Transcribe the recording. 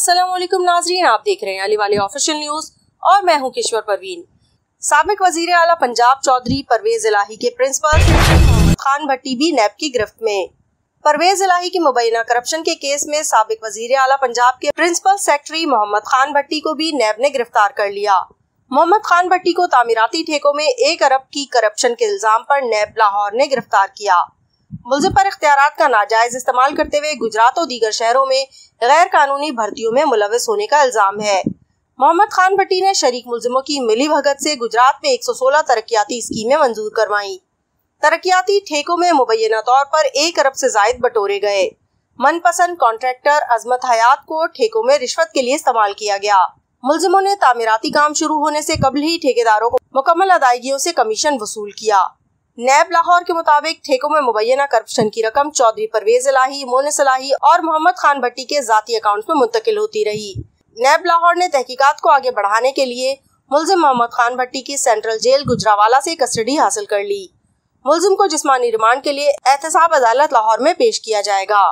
अस्सलाम वालेकुम नाजरीन, आप देख रहे हैं अली वाले ऑफिशियल न्यूज और मैं हूं किश्वर परवीन। साबिक वजीर आला पंजाब चौधरी परवेज इलाही के प्रिंसिपल मोहम्मद खान भट्टी भी नैब की गिरफ्त में। परवेज इलाही की मुबैना करप्शन के केस में साबिक वजीर आला पंजाब के प्रिंसिपल सेक्रेटरी मोहम्मद खान भट्टी को भी नैब ने गिरफ्तार कर लिया। मोहम्मद खान भट्टी को तामीराती ठेकों में 1 अरब की करप्शन के इल्जाम पर नैब लाहौर ने गिरफ्तार किया। मुल्ज़िम पर इख्तियारात का नाजायज इस्तेमाल करते हुए गुजरात और दीगर शहरों में गैर कानूनी भर्तियों में मुलविस होने का इल्जाम है। मोहम्मद खान भट्टी ने शरीक मुल्ज़िमों की मिली भगत से गुजरात में 116 तरक्याती स्कीमें मंजूर करवाई। तरक्याती ठेकों में मुबैना तौर पर 1 अरब से जायद बटोरे गए। मनपसंद कॉन्ट्रैक्टर अजमत हयात को ठेकों में रिश्वत के लिए इस्तेमाल किया गया। मुल्ज़िमों ने तामीराती काम शुरू होने से कबल ही ठेकेदारों को मुकम्मल अदायगियों से कमीशन वसूल किया। नैब लाहौर के मुताबिक ठेकों में मुबैना करप्शन की रकम चौधरी परवेज इलाही, मोनिस इलाही और मोहम्मद खान भट्टी के जाती अकाउंट में मुंतकिल होती रही। नैब लाहौर ने तहकीकात को आगे बढ़ाने के लिए मुल्ज़िम मोहम्मद खान भट्टी की सेंट्रल जेल गुजरावाला से कस्टडी हासिल कर ली। मुल्ज़िम को जिस्मानी रिमांड के लिए एहतसाब अदालत लाहौर में पेश किया जाएगा।